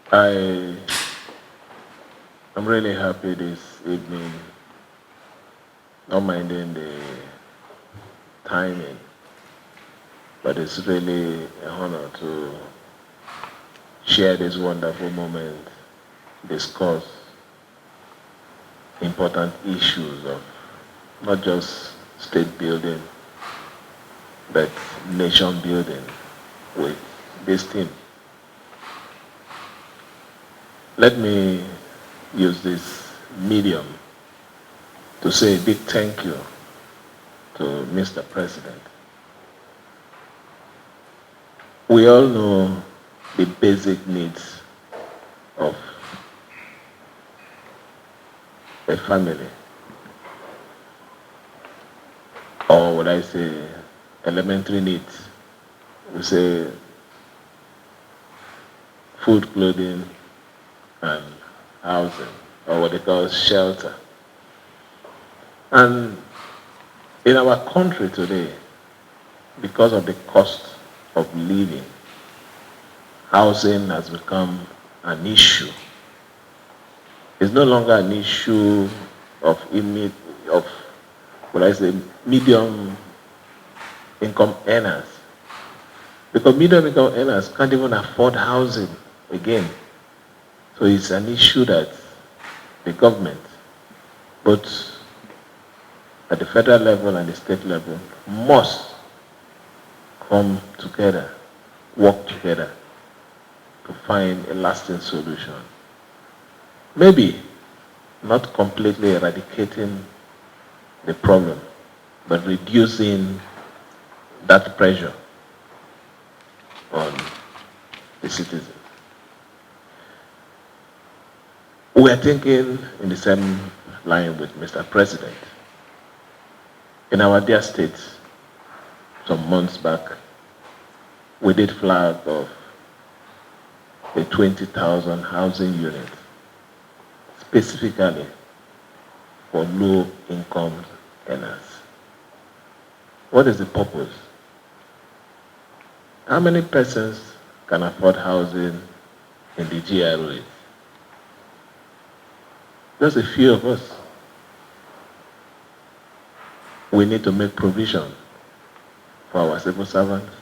I'm really happy this evening, not minding the timing, but it's really an honor to share this wonderful moment, discuss important issues of not just state building, but nation building with this team. Let me use this medium to say a big thank you to Mr. President. We all know the basic needs of a family, or would I say elementary needs. We say food, clothing, and housing, or what they call shelter. And in our country today, because of the cost of living, housing has become an issue. It's no longer an issue of what I say, medium income earners. Because medium income earners can't even afford housing again. So it's an issue that the government, both at the federal level and the state level, must come together, work together to find a lasting solution. Maybe not completely eradicating the problem, but reducing that pressure on the citizens. We are thinking in the same line with Mr. President. In our dear state, some months back, we did flag off a 20,000 housing unit specifically for low-income earners. What is the purpose? How many persons can afford housing in the GRA? Just a few of us. We need to make provision for our civil servants.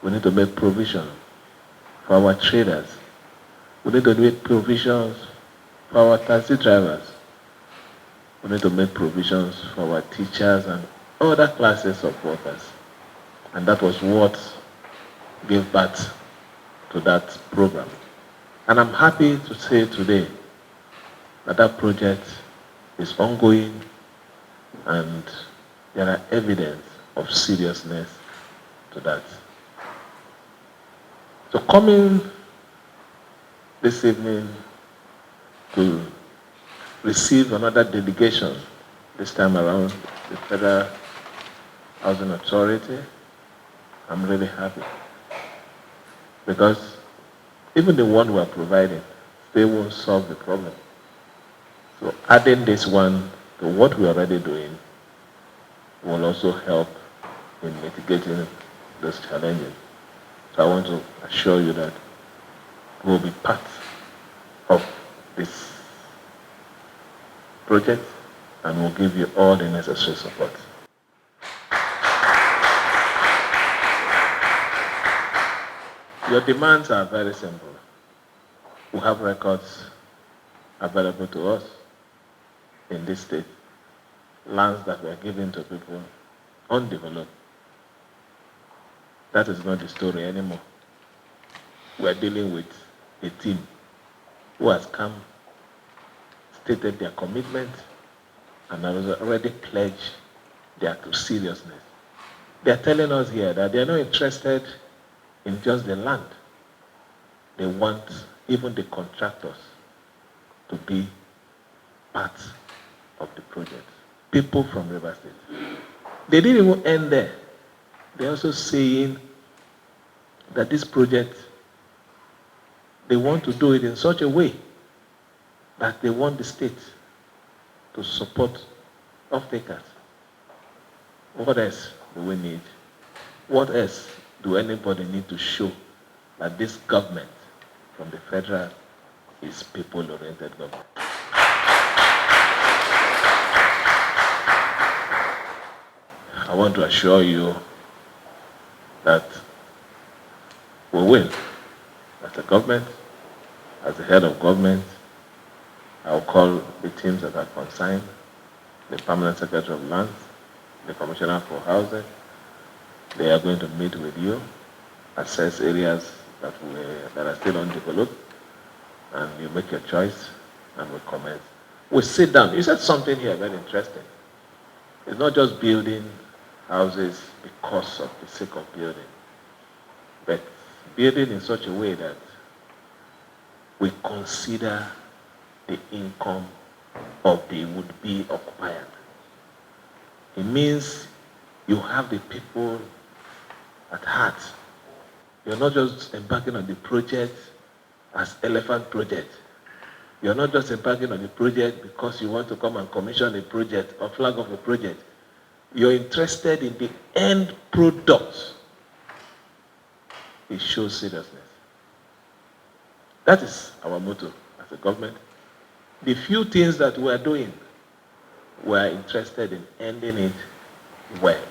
We need to make provision for our traders. We need to make provisions for our taxi drivers. We need to make provisions for our teachers and other classes of workers. And that was what gave birth to that program. And I'm happy to say today that that project is ongoing and there are evidence of seriousness to that. So coming this evening to receive another delegation, this time around the Federal Housing Authority, I'm really happy. Because even the one we are providing, they won't solve the problem. So adding this one to what we're already doing will also help in mitigating those challenges. So I want to assure you that we'll be part of this project and we'll give you all the necessary support. Your demands are very simple. We have records available to us in this state, lands that were given to people undeveloped. That is not the story anymore. We are dealing with a team who has come, stated their commitment, and has already pledged their seriousness. They are telling us here that they are not interested in just the land. They want even the contractors to be part of the project. People from River State. They didn't even end there. They're also saying that this project, they want to do it in such a way that they want the state to support off-takers. What else do we need? What else do anybody need to show that this government from the federal is people-oriented government. I want to assure you that we will, as a government, as the head of government, I will call the teams that are concerned, the Permanent Secretary of Lands, the Commissioner for Housing. They are going to meet with you, assess areas that are still undeveloped, and you make your choice, and we comment. We sit down. You said something here very interesting. It's not just building houses because of the sake of building, but building in such a way that we consider the income of the would-be occupier. It means you have the people at heart. You're not just embarking on the project as elephant project. You're not just embarking on the project because you want to come and commission a project or flag off a project. You're interested in the end product. It shows seriousness. That is our motto as a government. The few things that we are doing, we are interested in ending it well,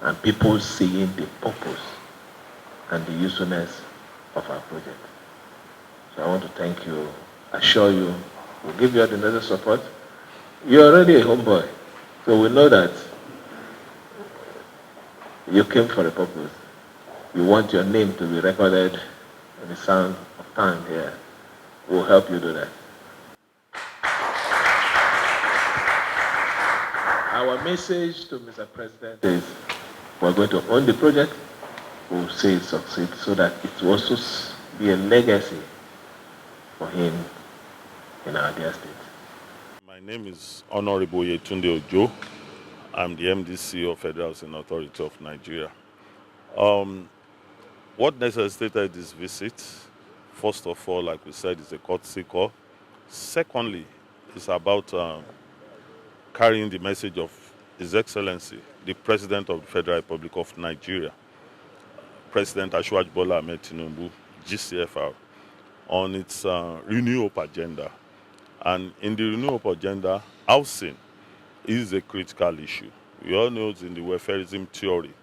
and people seeing the purpose and the usefulness of our project. So I want to thank you, assure you, we'll give you all the necessary support. You're already a homeboy, so we know that you came for a purpose. You want your name to be recorded in the sound of time here. We'll help you do that. Our message to Mr. President is we're going to own the project. We'll see it succeed so that it will also be a legacy for him in our dear state. My name is Honorable Oyetunde Ojo. I'm the MDC of Federal Housing Authority of Nigeria. What necessitated this visit, first of all, like we said, is a courtesy call. Secondly, it's about carrying the message of His Excellency, the President of the Federal Republic of Nigeria, President Asiwaju Bola Ahmed Tinubu, GCFR, on its Renew Hope agenda. And in the Renew Hope agenda, housing is a critical issue. We all know in the welfareism theory,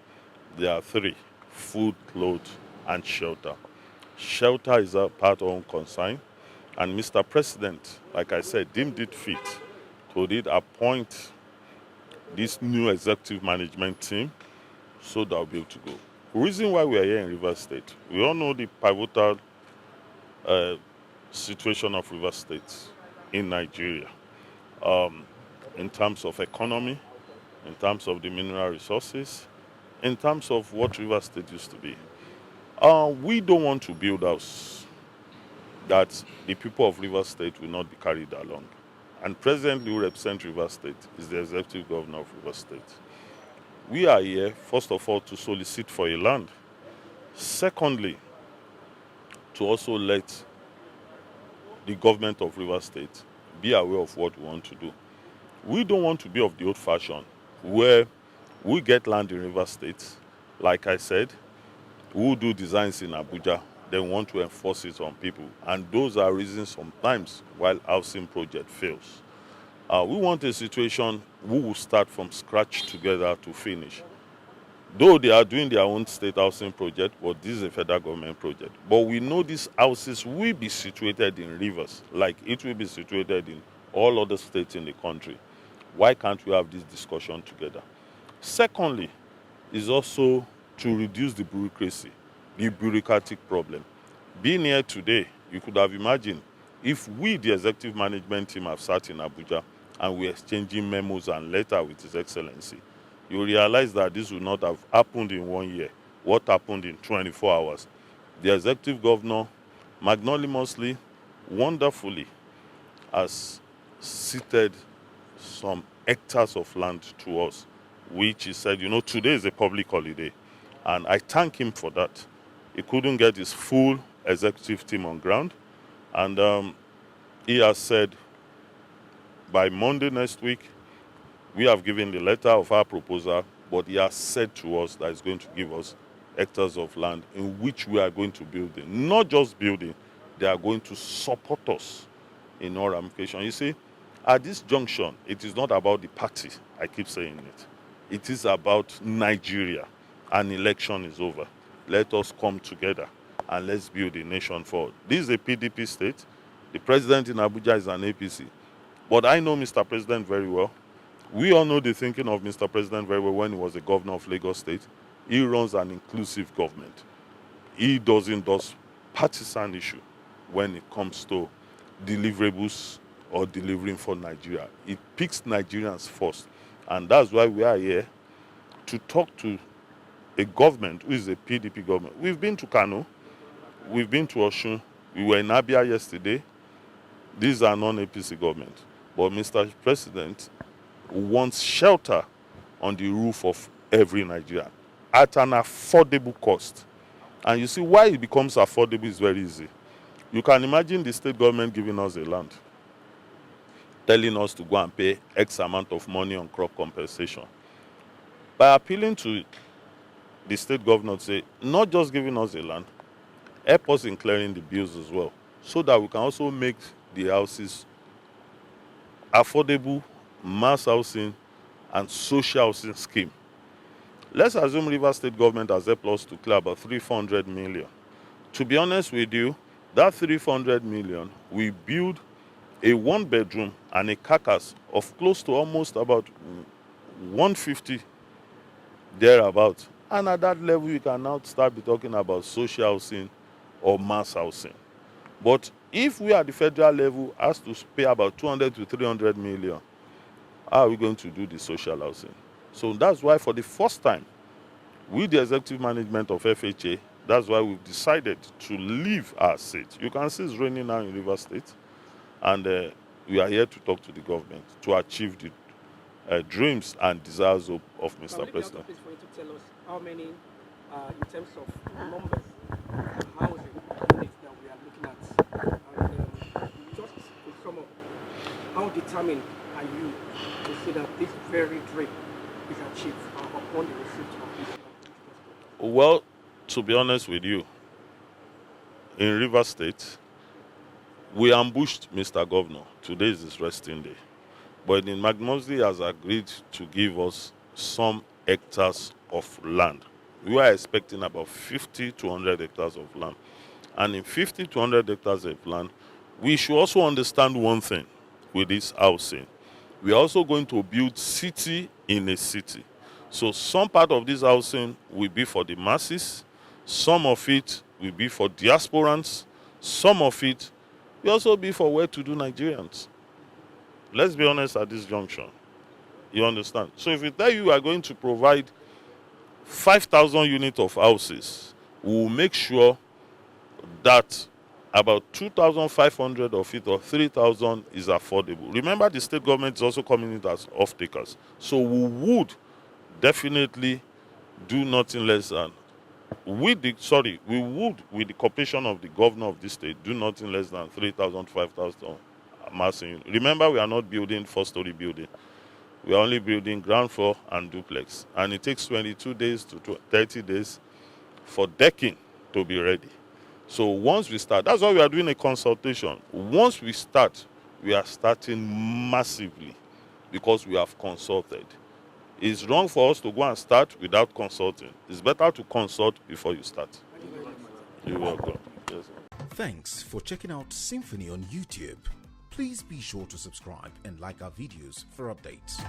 there are three: food, clothes, and shelter. Shelter is a part of our concern, and Mr. President, like I said, deemed it fit to appoint this new executive management team so that we'll be able to go. The reason why we are here in Rivers State, we all know the pivotal situation of Rivers State in Nigeria, in terms of economy, in terms of the mineral resources, in terms of what Rivers State used to be. We don't want to build a house that the people of Rivers State will not be carried along. And presently, who represents Rivers State is the executive governor of Rivers State. We are here, first of all, to solicit for a land. Secondly, to also let the government of Rivers State be aware of what we want to do. We don't want to be of the old fashion where we get land in Rivers State, like I said, we do designs in Abuja, then want to enforce it on people. And those are reasons sometimes why housing project fails. We want a situation we will start from scratch together to finish. Though they are doing their own state housing project, but this is a federal government project. But we know these houses will be situated in rivers, like it will be situated in all other states in the country. Why can't we have this discussion together? Secondly, is also to reduce the bureaucracy, the bureaucratic problem. Being here today, you could have imagined if we, the executive management team, have sat in Abuja and we're exchanging memos and letters with His Excellency, you realize that this would not have happened in 1 year. What happened in 24 hours? The executive governor, magnanimously, wonderfully, has ceded some hectares of land to us, which he said, you know, today is a public holiday. And I thank him for that. He couldn't get his full executive team on ground. And he has said, by Monday next week, we have given the letter of our proposal, but he has said to us that he's going to give us hectares of land in which we are going to build in. Not just building, they are going to support us in all ramifications. You see, at this junction, it is not about the party, I keep saying it. It is about Nigeria. An election is over. Let us come together and let's build a nation forward. This is a PDP state. The president in Abuja is an APC. But I know Mr. President very well. We all know the thinking of Mr. President very well when he was the governor of Lagos State. He runs an inclusive government. He doesn't do partisan issue when it comes to deliverables or delivering for Nigeria. It picks Nigerians first. And that's why we are here to talk to a government who is a PDP government. We've been to Kano. We've been to Osun. We were in Abia yesterday. These are non-APC government. But Mr. President wants shelter on the roof of every Nigerian at an affordable cost. And you see why it becomes affordable is very easy. You can imagine the state government giving us a land, telling us to go and pay X amount of money on crop compensation. By appealing to the state governor to say, not just giving us a land, help us in clearing the bills as well, so that we can also make the houses affordable, mass housing, and social housing scheme. Let's assume Rivers State government has helped us to clear about 300 million. To be honest with you, that 300 million, we build a one-bedroom and a carcass of close to almost about 150 thereabouts. And at that level, you can now start be talking about social housing or mass housing. But if we at the federal level has to pay about 200 to 300 million, how are we going to do the social housing? So that's why for the first time, with the executive management of FHA, that's why we've decided to leave our seat. You can see it's raining now in Rivers State, and we are here to talk to the government to achieve the dreams and desires of Mr. President. For you to tell us how many, in terms of numbers, housing units that we are looking at, and just to sum up, how determined are you to see that this very dream is achieved upon the receipt of this? Well, to be honest with you, in Rivers State, we ambushed Mr. Governor. Today is his resting day. But in magnanimously has agreed to give us some hectares of land. We are expecting about 50 to 100 hectares of land. And in 50 to 100 hectares of land, we should also understand one thing with this housing. We are also going to build city in a city. So some part of this housing will be for the masses, some of it will be for diasporans, some of it will also be for well-to-do Nigerians. Let's be honest at this junction. You understand? So if we tell you we are going to provide 5,000 units of houses, we will make sure that about 2,500 of it or 3,000 is affordable. Remember, the state government is also coming in as off-takers. So we would definitely do nothing less than, we would, with the cooperation of the governor of this state, do nothing less than 3,000, 5,000 massing. Remember, we are not building four-story building. We are only building ground floor and duplex. And it takes 22 days to 30 days for decking to be ready. So once we start, that's why we are doing a consultation. Once we start, we are starting massively because we have consulted. It's wrong for us to go and start without consulting. It's better to consult before you start. You're welcome. Yes. Thanks for checking out SYMFONI on YouTube. Please be sure to subscribe and like our videos for updates.